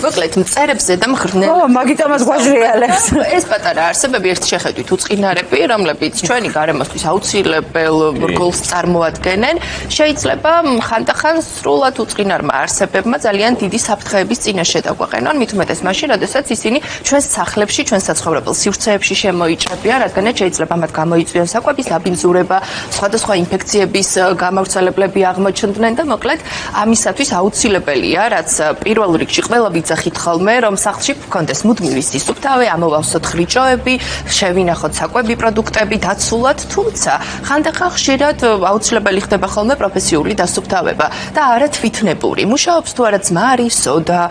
მოკლედ მწერებზე და მღრღნელებზე. ო, მაგით ამას გვაჟრიალებს. ეს პატარა არსებები ერთ შეხედვით უწყინარები, რომლებიც ჩვენი გარემოსთვის აუცილებელ როლს წარმოადგენენ, შეიძლება ხანდახან სრულად უწყინარმა არსებებმა ძალიან დიდი საფრთხეების წინაშე დაგვაყენონ, მით უმეტეს მაშინ, როდესაც ისინი ჩვენს სახლებში, ჩვენს საცხოვრებელ სივრცეებში შემოიჭრებიან, რადგანაც შეიძლება მათ გამოიწვიონ საკვების დაბინძურება, სხვადასხვა ინფექციების გამავრცელებლები აღმოჩნდნენ და მოკლედ ამისათვის აუცილებელია, რაც პირველ რიგში ყველა ვიძახით ხოლმე, რომ სახლში გქონდეს მუდმივი სისუფთავე, ამოვავსოთ ხრიჭოები, შევინახოთ საკვები პროდუქტები დაცულად, თუმცა ხანდახან ხშირად აუცილებელი ხდება ხოლმე პროფესიული დასუფთავება და არა თვითნებური. მუშაობს თუ არა ძმარი, სოდა,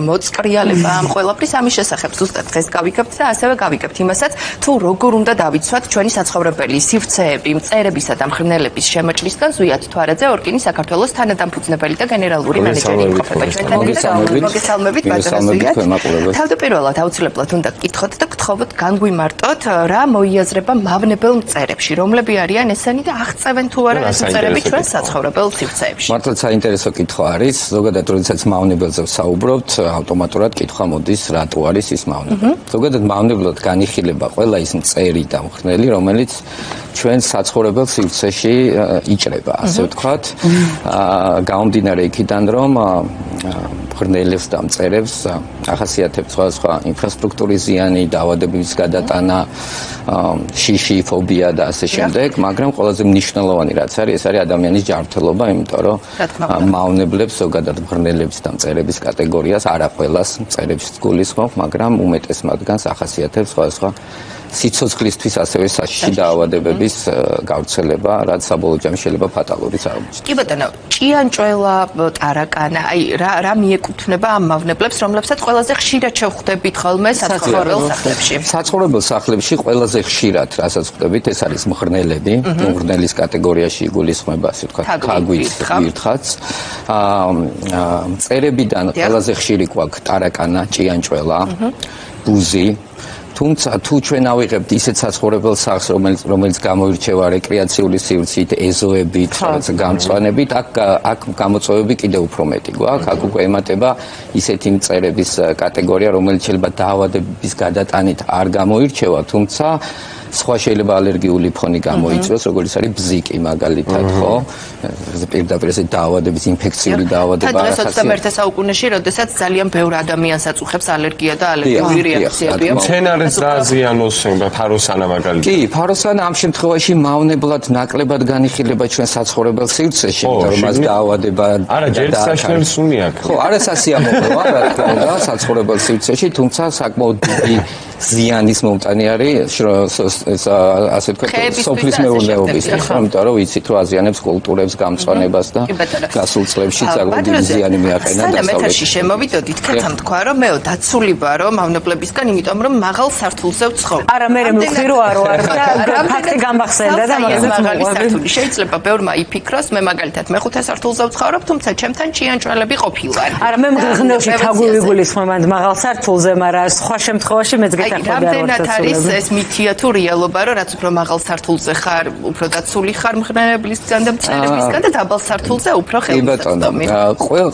მოწკრიალება ამ ყველაფრის ამის შესახებ ზუსტად დღეს გავიგებთ და ასევე გავიგებთ იმასაც, თუ როგორ უნდა დავიცვათ ჩვენი საცხოვრებელი სივრცეები, მწერებისა და მღრღნელების შემოჭრისგან ზვიად თვარაძე, ორკინი საქართველოს თანადამფუძნებელი და გენერალური მენეჯერი იმყოფება ჩვენთან. მოგესალმებით, თავდაპირველად აუცილებლად უნდა გკითხოთ და გთხოვოთ განგვიმარტოთ, რა მოიაზრება მავნებელ მწერებში, რომლები არიან ესენი და აღწევენ თუ არა ეს მწერები ჩვენ საცხოვრებელ სივრცეებში. მართლაც საინტერესო კითხვა არის, ზოგადად როდესაც მავნებელზე ვსაუბრობთ, ავტომატურად კითხვა მოდის, რატო არის ის მავნებელი. ზოგადად მავნებლად განიხილება ყველა ის მწერი და მღრღნელი, რომელიც ჩვენ საცხოვრებელ სივრცეში იჭრება, ასე ვთქვათ. გამომდინარე იქიდან, რომ მღრღნელებს და მწერებს ახასიათებს სხვადასხვა ინფრასტრუქტურის ზიანი, დაავადებების გადატანა, შიში, ფობია და ასე შემდეგ, მაგრამ ყველაზე მნიშვნელოვანი რაც არის, ეს არის ადამიანის ჯანმრთელობა, იმიტომ რომ მავნებლებს, ზოგადად მღრღნელების და მწერების კატეგორიას არა ყველას მწერებს გულისხმობ, მაგრამ უმეტეს მათგანს ახასიათებს სხვადასხვა სიცოცხლისთვის ასევე საშიში დაავადებების გავრცელება, რაც საბოლოო ჯამში შეიძლება ფატალურიც აღმოჩნდეს. კი ბატონო, ჭიანჭველა, ტარაკანა, აი რა მიეკუთვნება ამ მავნებლებს, რომლებსაც ყველაზე ხშირად შევხვდებით ხოლმე საცხოვრებელ სახლებში? საცხოვრებელ სახლებში ყველაზე ხშირად, რასაც ხვდებით, ეს არის მღრღნელები, მღრღნელის კატეგორიაში იგულისხმება, ასე ვთქვათ, თაგვით, ვირთხაც. მწერებიდან ყველაზე ხშირი გვაქვს ტარაკანა, ჭიანჭველა, ბუზი. თუმცა თუ ჩვენ ავიღებთ ისეთ საცხოვრებელ სახლს, რომელიც გამოირჩევა რეკრეაციული სივრცით, ეზოებით, გამწვანებით, აქ გამოწვევები კიდევ უფრო მეტი გვაქვს. აქ უკვე ემატება ისეთი მწერების კატეგორია, რომელიც შეიძლება დაავადებების გადატანით არ გამოირჩევა, თუმცა სხვა შეიძლება ალერგიული ფონი გამოიწვიოს, როგორც არის ბზიკი მაგალითად, ხო? პირდაპირ ესე დაავადების, ინფექციური დაავადება. დღეს 21 საუკუნეში, როდესაც ძალიან ბევრ ადამიანს აწუხებს ალერგია და ალერგიული რეაქციები. მცენარეს დააზიანოს ფაროსანა მაგალითად. კი, ფაროსანა ამ შემთხვევაში მავნებლად ნაკლებად განიხილება ჩვენ საცხოვრებელ სივრცეში, იმიტომ რომ მას დაავადება არა ჯერ საშნელს უნი აქვს. ხო, არა სასიამოვნოა, რა თქმა უნდა, საცხოვრებელ სივრცეში, თუმცა საკმაოდ დიდი ზიანის მომტანი არის ასე ვთქვათ, სოფლის მეურნეობისთვის, იმიტომ რომ ვიცით, რომ აზიანებს კულტურებს, გამწვანებას და გასულ წლებში საკმაოდ დიდი ზიანი მიაყენა დასავლეთში. მეთერში შემოვიდოდით, ქეცამ თქვა, რომ მეო დაცული ვარო მავნებლებისგან, იმიტომ რომ მაღალ სართულზე ვცხოვრობ. არა, მე მივხვდი რომ არ და ფაქტი გამახსენდა და მაგასაც მოყვები. შეიძლება ბევრმა იფიქროს, მე მაგალითად მეხუთე სართულზე ვცხოვრობ, თუმცა ჩემთან ჭიანჭველები ყოფილვარ. არა, მე მღრღნელში თაგვი ვიგულისხმობ მაგალ სართულზე, მაგრამ სხვა შემთხვევაში მეც გეთანხმები არ ვარ. რამდენად არის ეს მითია თუ რეალობა, რომ რაც უფრო მაღალ სართულზე ხარ, უფრო დაცული ხარ მღრღნელებისგან და მწერებისგან და დაბალ სართულზე უფრო ხელმისაწვდომი.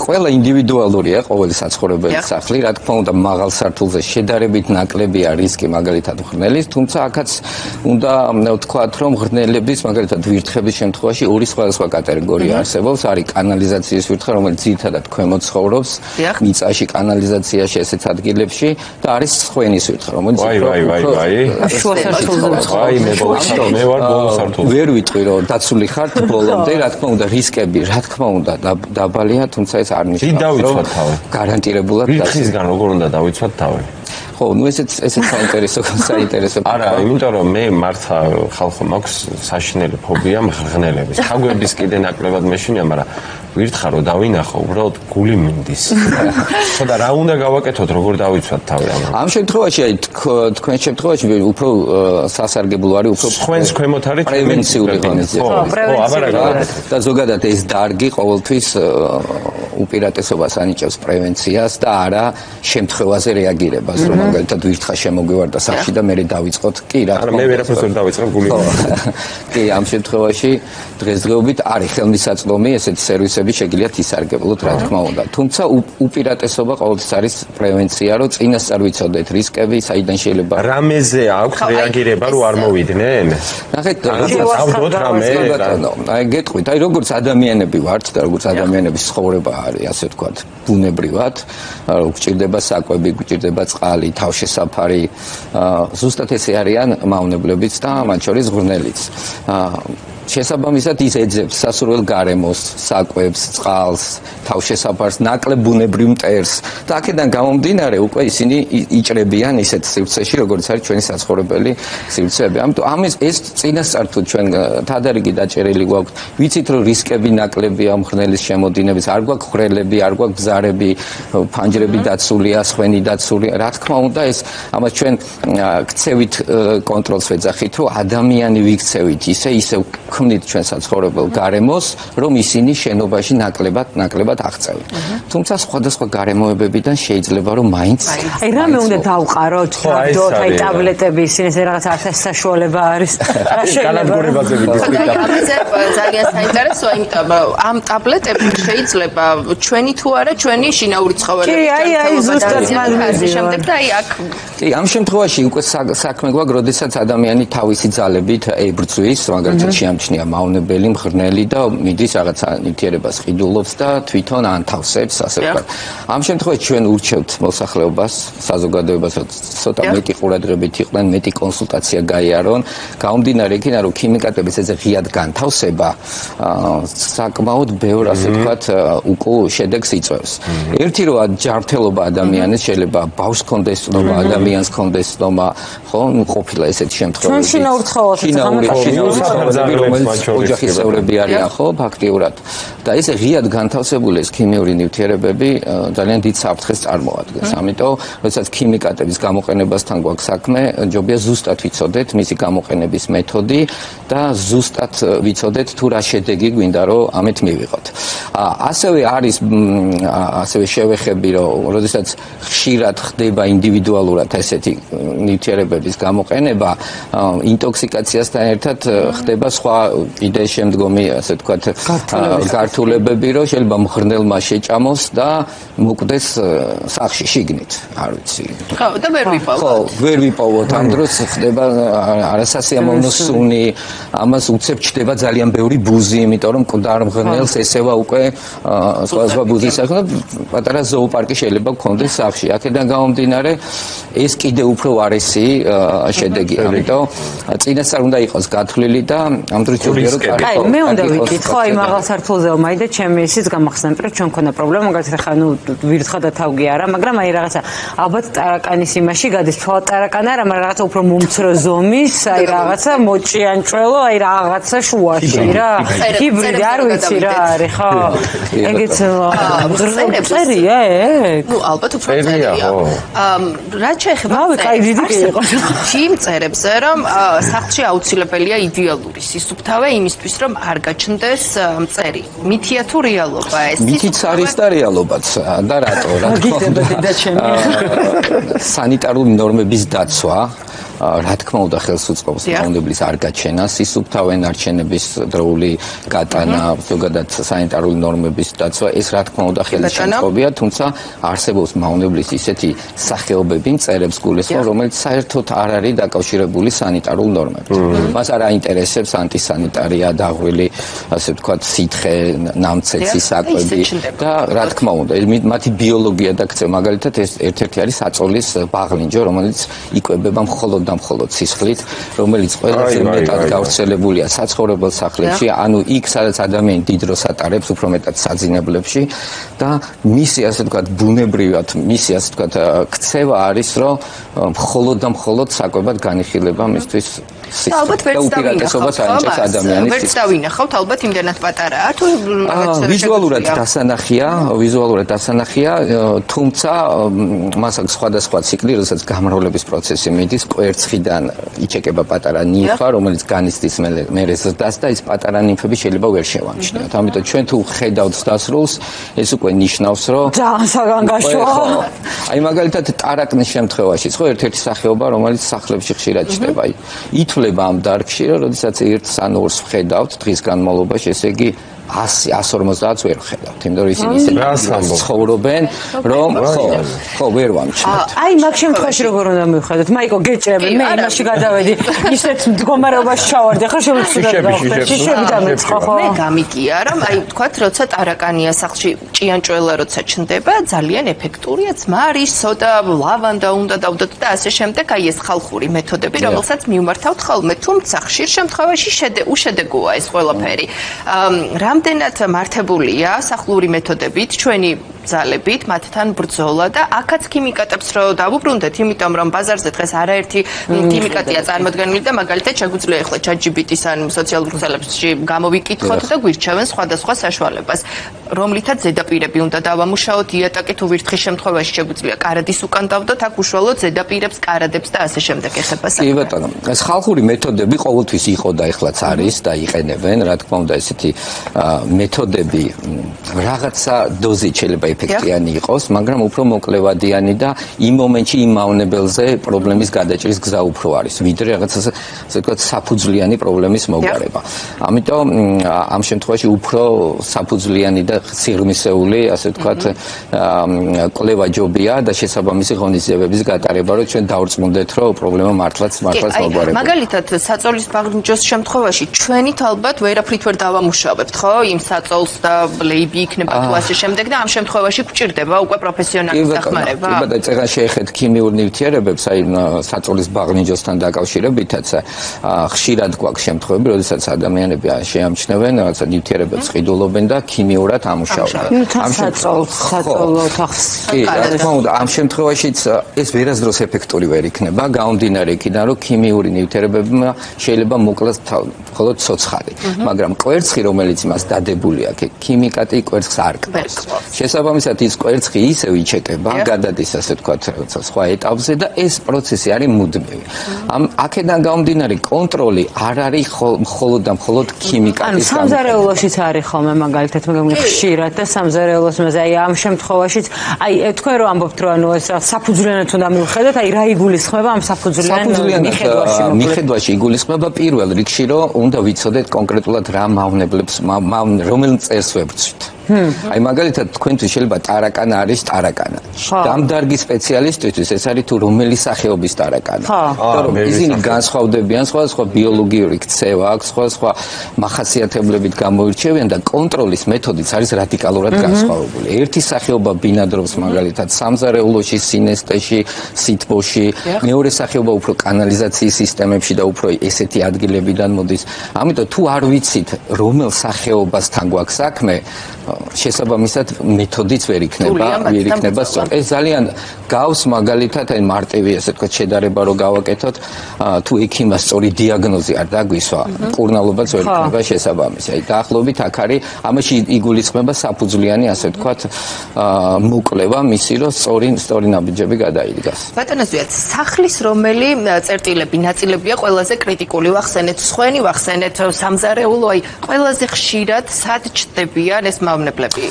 ყველა ინდივიდუალურია ყოველი საცხოვრებელი სახლი, რა თქმა უნდა, მაღალ სართულზე შედარებით ნაკლებია რისკი მაგალითად მღრღნელის, თუმცა აქაც უნდა ვთქვათ, რომ მღრღნელების მაგალითად ვირთხების შემთხვევაში ორი სხვადასხვა კატეგორია არსებობს, არის კანალიზაციის ვირთხა, რომელიც ძირითადად ქვემოთ ცხოვრობს, მიწაში, კანალიზაციაში, ესეთ ადგილებში და არის სხვენის ვირთხა, რომელიც მე ვარ ბოლო სართულზე. ვერ ვიტყვი რომ დაცული ხართ ბოლომდე, რა თქმა უნდა, რისკები, რა თქმა უნდა, დაბალია, თუმცა ეს არ ნიშნავს, რომ დავიცვათ თავი. გარანტირებულად ვირთხისგან როგორ უნდა დავიცვათ თავი? ხო, ნუ ესეც საინტერესო. არა, იმიტომ რომ მე მართლა ხალხო მაქვს საშინელი ფობია მღრღნელების. თაგვების კიდე ნაკლებად მეშინია, მაგრამ ვირთხა რომ დავინახო, უბრალოდ გული მინდის. ხო და რა უნდა გავაკეთოთ, როგორ დავიცვათ თავი ამას? ამ შემთხვევაში, აი თქვენ შემთხვევაში უფრო სასარგებლო არის, უფრო თქვენს ქვემოთ არის პრევენციული ღონისძიება. ხო, აბარაგად. და ზოგადად ეს დარგი ყოველთვის უპირატესობას ანიჭებს პრევენციას და არა შემთხვევაზე რეაგირებას, რომ მაგალითად ვირთხა შემოგვივარდა სახლში და მე დავიწყოთ. კი, რა თქმა უნდა. მე ვერაფერს ვერ დავიწყებ გული. კი, ამ შემთხვევაში დღესდღეობით არის ხელმისაწვდომი ესეთი სერვისები, რისკები შეგიძლიათ ისარგებლოთ, რა თქმა უნდა. თუმცა უპირატესობა ყოველთვის არის პრევენცია, რომ წინასწარ ვიცოდეთ რისკები, საიდან შეიძლება რამეზე აქვს რეაგირება, რომ არ მოვიდნენ? ნახეთ, ავდოთ რამე. აი გეტყვით, აი როგორც ადამიანები ვართ და როგორც ადამიანების ცხოვრება არის, ასე ვთქვათ, ბუნებრივად, გვჭირდება საკვები, გვჭირდება წყალი, თავშესაფარი, ზუსტად ესე არიან მავნებლებიც და მათ შორის ღრმელიც. შესაბამისად ის ეძებს სასურველ გარემოს, საკვებს, წყალს, თავშესაფარს, ნაკლებ ბუნებრივ მტერს და აქედან გამომდინარე უკვე ისინი იჭრებიან ისეთ სივრცეში, როგორც არის ჩვენი საცხოვრებელი სივრცეები. ამიტომ ამის ეს წინასწარ თუ ჩვენ თადარიგი დაჭერილი გვაქვს, ვიცით რომ რისკები ნაკლებია მღრღნელის შემოდინების, არ გვაქვს ხრელები, არ გვაქვს ბზარები, ფანჯრები დაცულია, სხვენი დაცულია. რა თქმა უნდა, ეს ამას ჩვენ ქცევით კონტროლს ვეძახით, რომ ადამიანი ვიქცევით ისე ქმნით ჩვენ საცხოვრებელ გარემოს, რომ ისინი შენობაში ნაკლებად აღწევენ. თუმცა სხვადასხვა გარემოებებიდან შეიძლება რომ მაინც აი რამე უნდა დავყაროთ, დავდოთ, აი ტაბლეტები, ისინი რაღაც არც საშუალება არის. რა შეიძლება ძალიან საინტერესოა, იმიტომ რომ ამ ტაბლეტებით შეიძლება ჩვენი თუ არა ჩვენი შინაური ცხოველები. კი, აი ზუსტად შემდეგ და აი აქ კი, ამ შემთხვევაში უკვე საქმე გვაქვს, როდესაც ადამიანი თავისი ძალებით ებრძვის, მაგალითად შეამჩნია მავნებელი, მღრღნელი და მიდის რაღაცა ნივთიერებას ყიდულობს და თვითონ ანთავსებს, ასე ვთქვათ. ამ შემთხვევაში ჩვენ ურჩევთ მოსახლეობას, საზოგადოებას, ცოტა მეტი ყურადღებით იყვნენ, მეტი კონსულტაცია გაიარონ, გამომდინარე იქიდან, რომ ქიმიკატების ეს ღიად განთავსება საკმაოდ ბევრ, ასე ვთქვათ, უკუ შედეგს იწვევს. ერთი რომ ჯანმრთელობა ადამიანის შეიძლება ბავშვს კონდეს ცნობა, ადამიანს კონდეს ცნობა, ხო, ყოფილა ესეთი შემთხვევები. ჩვენ შინაურ ცხოველს რომელიც ოჯახის წევრები არიან, ხო, ფაქტიურად. და ესე ღიად განთავსებული ეს ქიმიური ნივთიერებები ძალიან დიდ საფრთხეს წარმოადგენს. ამიტომ, როდესაც ქიმიკატების გამოყენებასთან გვაქვს საქმე, ჯობია ზუსტად ვიცოდეთ მისი გამოყენების მეთოდი და ზუსტად ვიცოდეთ თუ რა შედეგი გვინდა რომ ამით მივიღოთ. ასევე შევეხები, რომ როდესაც ხშირად ხდება ინდივიდუალურად ესეთი ნივთიერებების გამოყენება, ინტოქსიკაციასთან ერთად ხდება სხვა კიდე შემდგომი, ასე ვთქვათ, გართულებები, რომ შეიძლება მღრღნელმა შეჭამოს და მოკვდეს სახლში შიგნით, არ ვიცი. ხო, და ვერ ვიპოვოთ. ხო, ვერ ვიპოვოთ. ამ დროს ხდება არასასიამოვნო სუნი, ამას უცებ ჩდება ძალიან ბევრი ბუზი, იმიტომ რომ მკვდარ მღრღნელს ესევა უკვე სხვა ბუზის სახე და პატარა ზოოპარკი შეიძლება გქონდეს სახლში. აქედან გამომდინარე, ეს კიდე უფრო ვარესი შედეგია, ამიტომ წინასწარ უნდა იყოს გათვლილი და ამ დროს ჯობია რომ კაი, მე უნდა ვიკითხო აი მაღალ სართულზე ვმაი და ჩემი ისიც გამახსენებთ, რომ ჩვენ ქონდა პრობლემა, მაგალითად ხა ნუ ვირთხა და თავგი არა, მაგრამ აი რაღაცა ალბათ ტარაკანის იმაში გადის, თვალ ტარაკანი არა, მაგრამ რაღაცა უფრო მომცრო ზომის, აი რაღაცა მოჭიანჭველო, აი რაღაცა შუაში რა. ჰიბრიდი არ ვიცი რა არის, ხო? ეგეც წერია ეგ? ნუ ალბათ უფრო წერია. რა შეეხება იმ წერებზე, რომ სახლში აუცილებელია იდეალური სისუფთავე იმისთვის, რომ არ გაჩნდეს მწერი. მითია თუ რეალობა ეს? მითიც არის და რეალობაც და რატო? რა თქმა უნდა, სანიტარული ნორმების დაცვა რა თქმა უნდა ხელს უწყობს მავნებლის არ გაჩენას, სისუფთავე ნარჩენების დროული გატანა, ზოგადად სანიტარული ნორმების დაცვა, ეს რა თქმა უნდა ხელის შემწყობია, თუმცა არსებობს მავნებლის ისეთი სახეობები, მწერებს გულისხმობ, რომელიც საერთოდ არ არის დაკავშირებული სანიტარულ ნორმებთან. მას არ აინტერესებს ანტისანიტარია, დაღვილი, ასე ვთქვათ, სითხე, ნამცეცი, საკვები და რა თქმა უნდა, მათი ბიოლოგია და ქცევა, მაგალითად ეს ერთ-ერთი არის საწოლის ბაღლინჯო, რომელიც იკვებება მხოლოდ მხოლოდ სისხლით, რომელიც ყველაზე მეტად გავრცელებულია საცხოვრებელ სახლებში, ანუ იქ, სადაც ადამიანი დიდ დროს ატარებს, უფრო მეტად საძინებლებში და მისი, ასე ვთქვათ, ბუნებრივად, მისი, ასე ვთქვათ, ქცევა არის, რომ მხოლოდ და მხოლოდ საკვებად განიხილება მისთვის სისხლი. ალბათ ვერც დავინახავთ, ალბათ იმდენად პატარაა, თუ ვიზუალურად დასანახია, თუმცა მას აქვს სხვადასხვა ციკლი, როდესაც გამრავლების პროცესი მიდის, კვერცხიდან იჩეკება პატარა ნიმფა, რომელიც განიცდის მერე ზრდას და ეს პატარა ნიმფები შეიძლება ვერ შევამჩნიოთ. ამიტომ ჩვენ თუ ხედავთ დასრულს, ეს უკვე ნიშნავს, რომ ძალიან საგანგაშოა. აი მაგალითად ტარაკნის შემთხვევაში, ხო, ერთ-ერთი სახეობა, რომელიც სახლებში ხშირად ჩნდება. ითვლება ამ დარგში, რომ როდესაც ერთს ან ორს ხედავთ დღის განმავლობაში, ესე იგი 150-ს ვერ ხედავთ, იმიტომ რომ ისინი ისე ცხოვრობენ, რომ ხო ვერ ვამჩნევთ. აი მაგ შემთხვევაში როგორ უნდა მივხვდეთ? მაიკო გეჭრები, მე იმაში გადავედი, ისეთ მდგომარეობაში ჩავარდი, ახლა შემიძლია გავხდეთ. შიშები დამეწყო ხო? მე გამიგია, რომ აი ვთქვათ, როცა ტარაკანია სახლში, ჭიანჭველა როცა ჩნდება, ძალიან ეფექტურია, ძმა არის, სოდა, ლავანდა უნდა დავდოთ და ასე შემდეგ, აი ეს ხალხური მეთოდები, რომელსაც მივმართავთ ხოლმე, თუმცა ხშირ შემთხვევაში უშედეგოა ეს ყველაფერი. რამდენად მართებულია სახლური მეთოდებით, ჩვენი ძალებით, მათთან ბრძოლა და აქაც ქიმიკატებს რო დავუბრუნდეთ, იმიტომ რომ ბაზარზე დღეს არაერთი ქიმიკატია წარმოდგენილი და მაგალითად შეგვიძლია ახლა ChatGPT-ს ან სოციალურ ქსელებში გამოვიკითხოთ და გვირჩევენ სხვადასხვა საშუალებას, რომლითაც ზედაპირები უნდა დავამუშაოთ, იატაკი თუ ვირთხის შემთხვევაში შეგვიძლია კარადის უკან დავდოთ, აქ უშუალოდ ზედაპირებს, კარადებს და ასე შემდეგ ეხება საქმე. კი ბატონო, ეს ხალხური მეთოდები ყოველთვის იყო და ეხლაც არის და იყენებენ, რა თქმა უნდა, ესეთი მეთოდები რაღაცა დოზით შეიძლება ეფექტიანი იყოს, მაგრამ უფრო მოკლევადიანი და იმ მომენტში იმ მავნებელზე პრობლემის გადაჭრის გზა უფრო არის, ვიდრე რაღაცა ასე ვთქვათ საფუძვლიანი პრობლემის მოგვარება. ამიტომ ამ შემთხვევაში უფრო საფუძვლიანი და სიღრმისეული, ასე ვთქვათ, კვლევა ჯობია და შესაბამისი ღონისძიებების გატარება, რომ ჩვენ დავრწმუნდეთ, რომ პრობლემა მართლაც მოგვარება. მაგალითად, საწოლის ბაღნიჯოს შემთხვევაში ჩვენით ალბათ ვერაფრით ვერ დავამუშავებთ, ხო? იმ საწოლს და ლეიბი იქნება თუ ასე შემდეგ და ამ შემთხვევაში გვჭირდება უკვე პროფესიონალის დახმარება. კი ბატონო, წეგან შეეხეთ ქიმიურ ნივთიერებებს, აი საწოლის ბაღნიჯოსთან დაკავშირებითაც ხშირად გვაქვს შემთხვევები, როდესაც ადამიანები შეამჩნევენ რაღაცა ნივთიერებებს ყიდულობენ და ქიმიურად ამუშავებენ. ამ საწოლო თახს. კი, რა თქმა უნდა, ამ შემთხვევაშიც ეს ვერასდროს ეფექტური ვერ იქნება, გამომდინარე იქიდან, რომ ქიმიური ნივთიერებებმა შეიძლება მოკლას მხოლოდ ცოცხალი, მაგრამ კვერცხი, რომელიც მას დადებული აქვს, ქიმიკატი კვერცხს არ კვერცხს. შესაბამისად, ის კვერცხი ისევ იჩეკება, გადადის ასე ვთქვათ, სხვა ეტაპზე და ეს პროცესი არის მუდმივი. აქედან გამომდინარე, კონტროლი არ არის მხოლოდ და მხოლოდ ქიმიკატის გამო. სამზარეულოშიც არის ხოლმე მაგალითად, მაგრამ ხშირად და სამზარეულოს მასე აი ამ შემთხვევაშიც, აი თქვენ რო ამბობთ, რომ ანუ ეს საფუძვლიანად უნდა მივხედოთ, აი რა იგულისხმება ამ საფუძვლიან მიხედვაში იგულისხმება პირველ რიგში, რომ უნდა ვიცოდეთ კონკრეტულად რა მავნებლებს, რომელ წელს ვებრძვით. აი მაგალითად თქვენთვის შეიძლება ტარაკანა არის ტარაკანა. დამდარგი სპეციალისტისთვის ეს არის თუ რომელი სახეობის ტარაკანა. იმიტომ რომ ისინი განსხვავდებიან, სხვადასხვა ბიოლოგიური ქცევა აქვს, სხვადასხვა მახასიათებლებით გამოირჩევიან და კონტროლის მეთოდიც არის რადიკალურად განსხვავებული. ერთი სახეობა ბინადრობს მაგალითად სამზარეულოში, სინესტეში, სითბოში, მეორე სახეობა უფრო კანალიზაციის სისტემებში და უფრო ესეთი ადგილებიდან მოდის. ამიტომ თუ არ ვიცით რომელ სახეობასთან გვაქვს საქმე, შესაბამისად მეთოდიც ვერ იქნება სწორი. ეს ძალიან გავს მაგალითად აი მარტივი ასე ვთქვათ შედარება რო გავაკეთოთ, თუ ექიმას სწორი დიაგნოზი არ დაგვისვა, მკურნალობაც ვერ იქნება შესაბამისი. აი დაახლოებით აქ არის, ამაში იგულისხმება საფუძვლიანი ასე ვთქვათ მოკვლევა მისი, რომ სწორი ნაბიჯები გადაიდგას. ბატონო ზვიად, სახლის რომელი წერტილები, ნაწილებია ყველაზე კრიტიკული? ვახსენეთ სხვენი, ვახსენეთ სამზარეულო, აი ყველაზე ხშირად სად ჩნდებიან ეს მავნებლები?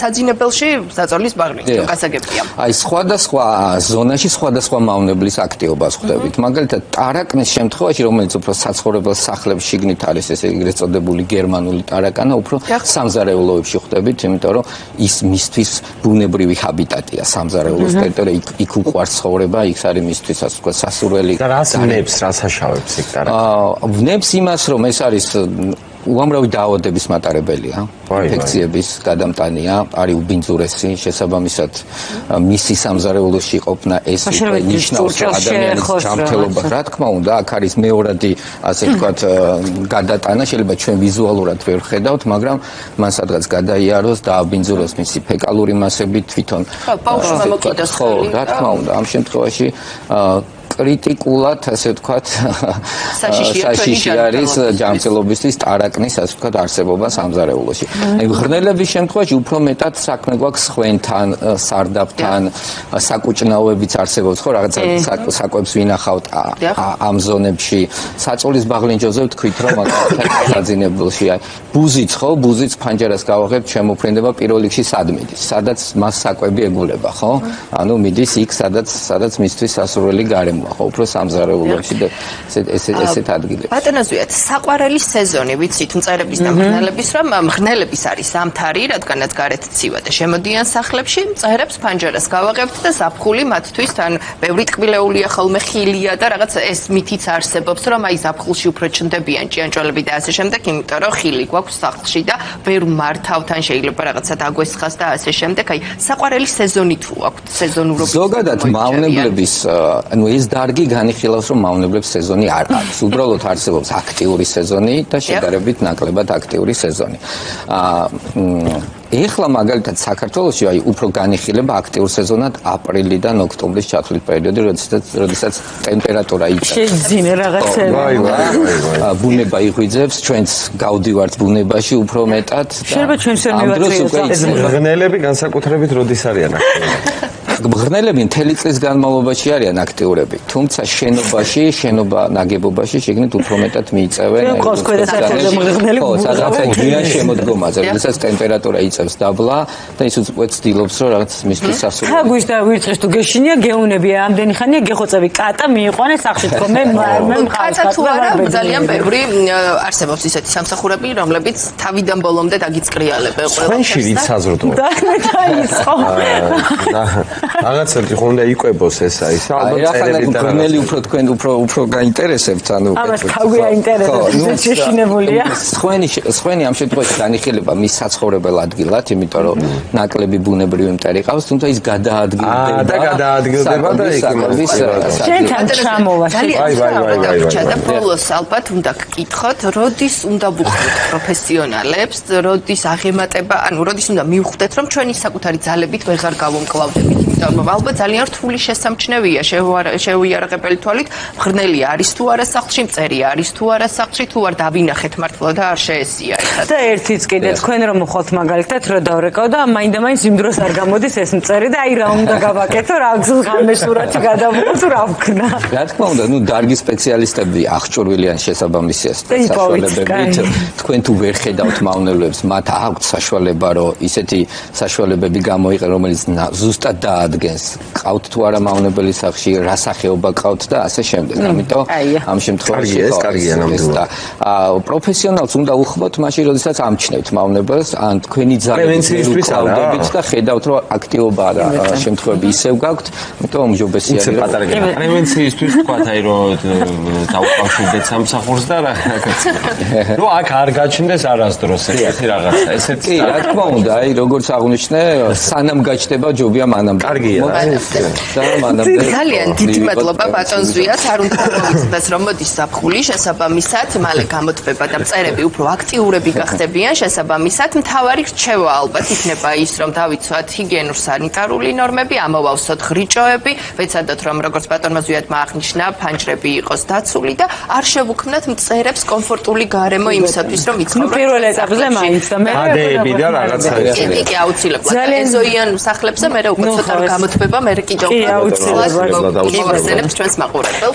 საძინებელში, საწოლის ბაღნიჯო, გასაგებია. აი სხვადასხვა ზონაში სხვადასხვა მავნებლის აქტივობას ხვდებით. მაგალითად, ტარაკნის შემთხვევაში, რომელიც უფრო საცხოვრებელ სახლებში შიგნით არის, ესე ეგრეთ წოდებული გერმანული ტარაკანა, უფრო სამზარეულოებში ხვდებით, იმიტომ რომ ის მისთვის ბუნებრივი ჰაბიტატია სამზარეულოს ტერიტორია, იქ უყვარს ცხოვრება, იქ არის მისთვის ასე ვთქვათ სასურველი. და რას ვნებს, რას აშავებს იქ ტარაკანა? ვნებს იმას, რომ ეს არის უამრავი დაავადების მატარებელია, ინფექციების გადამტანია, არის უბინძურესი, შესაბამისად მისი სამზარეულოში ყოფნა ეს ნიშნავს ადამიანის ჯანმრთელობას. რა თქმა უნდა, აქ არის მეორადი, ასე ვთქვათ, გადატანა, შეიძლება ჩვენ ვიზუალურად ვერ ვხედავთ, მაგრამ მან სადღაც გადაიაროს და აბინძუროს მისი ფეკალური მასები თვითონ. ბავშვმა მოკიდოს ხელი. რა თქმა უნდა, ამ შემთხვევაში კრიტიკულად, ასე ვთქვათ, საშიში არის ჯანმრთელობისთვის ტარაკნის, ასე ვთქვათ, არსებობა სამზარეულოში. აი მღრღნელების შემთხვევაში უფრო მეტად საქმე გვაქვს ხვენთან, სარდაფთან, საკუჭნაოებიც არსებობს, ხო, რაღაცა საკვებს ვინახავთ ამ ზონებში. საწოლის ბაღლინჯოზე ვთქვით, რომ საძინებელში ბუზიც, ხო, ბუზიც ფანჯარას გავაღებთ, შემოფრინდება პირველ რიგში სად მიდის, სადაც მას საკვები ეგულება, ხო? ანუ მიდის იქ, სადაც მისთვის სასურველი გარემო. მოცულობა ხო უფრო სამზარეულოში და ესეთ ადგილებში. ბატონო ზვიად, საყვარელი სეზონი ვიცით მწერების და მღნელების, რომ მღნელების არის ზამთარი, რადგანაც გარეთ ცივა და შემოდიან სახლებში, მწერებს ფანჯარას გავაღებთ და ზაფხული მათთვის თან ბევრი ტკბილეულია ხოლმე ხილია და რაღაც ეს მითიც არსებობს, რომ აი ზაფხულში უფრო ჩნდებიან ჭიანჭველები და ასე შემდეგ, იმიტომ რომ ხილი გვაქვს სახლში და ვერ მართავთ ან შეიძლება რაღაცა დაგვესხას და ასე შემდეგ. აი საყვარელი სეზონი თუ აქვთ, სეზონურობით. ზოგადად მავნებლების, ანუ ეს დარგი განიხილავს, რომ მავნებლებს სეზონი არ აქვს. უბრალოდ არსებობს აქტიური სეზონი და შედარებით ნაკლებად აქტიური სეზონი. ეხლა მაგალითად საქართველოში აი უფრო განიხილება აქტიურ სეზონად აპრილიდან ოქტომბრის ჩათვლით პერიოდი, როდესაც ტემპერატურა იწევს. შეძინე რაღაცები. ბუნება იღვიძებს, ჩვენც გავდივართ ბუნებაში უფრო მეტად. შეიძლება ჩვენს მღნელები განსაკუთრებით როდის არიან აქტიურები? მღნელები მთელი წლის განმავლობაში არიან აქტიურები, თუმცა შენობა ნაგებობაში შეგნით უფრო მეტად მიიწევენ. ყავს ქვედასახელზე მღნელი. ხო, სადღაც გვიან შემოდგომაზე, როდესაც ტემპერატურა იწევს დაბლა და ის უკვე ცდილობს, რომ რაღაც მისთვის სასურველი. თაგვიშ და ვირწყის თუ გეშინია, გეუნებია, ამდენი ხანია გეხოცები კატა მიიყვანე სახში თქო მე კატა თუ არა, ძალიან ბევრი არსებობს ისეთი სამსახურები, რომლებიც თავიდან ბოლომდე დაგიწკრიალებენ ყველა. ჩვენში ვით საზრდოობ. და ის ხო. რაღაცები ხო უნდა იყვებოს ეს აი ალბათ მგრნელი უფრო თქვენ უფრო გაინტერესებთ ანუ ამას თავი აინტერესებს შეშინებულია სხვენი ამ შემთხვევაში განიხილება მის საცხოვრებელ ადგილად იმიტომ რომ ნაკლები ბუნებრივი მტერი ყავს თუმცა ის გადაადგილდება და იქ შენთან ჩამოვა და ბოლოს ალბათ უნდა გკითხოთ როდის უნდა ვუხდეთ პროფესიონალებს როდის აღემატება ანუ როდის უნდა მივხვდეთ რომ ჩვენი საკუთარი ძალებით ვეღარ გავომკლავდებით ალბათ ძალიან რთული შესამჩნევია შეუიარაღებელი თვალით მღრნელი არის თუ არა სახლში მწერი არის თუ არა სახლში თუ არ დავინახეთ მართლა და არ შეესია და ერთიც კიდე თქვენ რომ მოხვალთ მაგალითად რომ დავრეკავ და მაინდა-მაინც იმ დროს არ გამოდის ეს მწერი და აი რა უნდა გავაკეთო რა ღამე სურათი გადავუყო თუ რა ვქნა რა თქმა უნდა ნუ დარგის სპეციალისტები აღჭურვილია შესაბამისი საშუალებებით თქვენ თუ ვერ ხედავთ მავნებლებს მათ აქვთ საშუალება რომ ისეთი საშუალებები გამოიყენონ რომელიც ზუსტად ადგენს ყავთ თუ არა მავნებელი სახში რა სახეობა ყავთ და ასე შემდეგ. ამიტომ ამ შემთხვევაში ეს კარგია ნამდვილად. პროფესიონალს უნდა უხმოთ მაშინ, როდესაც ამჩნევთ მავნებელს, ან თქვენი პრევენციისთვის ავდებით და ხედავთ რომ აქტიობა და შემთხვევები ისევ გაქვთ, ამიტომ უმჯობესია პრევენციისთვის თქვა აი რომ დაუკავშირდეთ სამსახურს და რაღაც. რომ აქ არ გაჩნდეს არასდროს ესეთი რაღაცა. ესეთი რა თქმა უნდა, აი როგორც აღნიშნე, სანამ გაჩნდება ჯობია მანამ კარგია. ძალიან დიდი მადლობა ბატონ ზვიად. არ უნდა მოვიცდეს რომ მოდის ზაფხული შესაბამისად, მალე გამოთბება და მწერები უფრო აქტიურები გახდებიან შესაბამისად. მთავარი რჩევა ალბათ იქნება ის, რომ დავიცვათ ჰიგიენურ-სანიტარული ნორმები, ამოვავსოთ ხრიჭოები, ვეცადოთ რომ როგორც ბატონმა ზვიადმა აღნიშნა, ფანჯრები იყოს დაცული და არ შევუქმნათ მწერებს კომფორტული გარემო იმისათვის, რომ იცხოვრონ. პირველ ეტაპზე მაინც და მე ადეები და რაღაცა ეს კი აუცილებლად ეზოიან სახლებზე მე უკვე ცოტა გამოთბება მე კი ჯობია აუცილებლად მოვახსენებთ ჩვენს მაყურებელს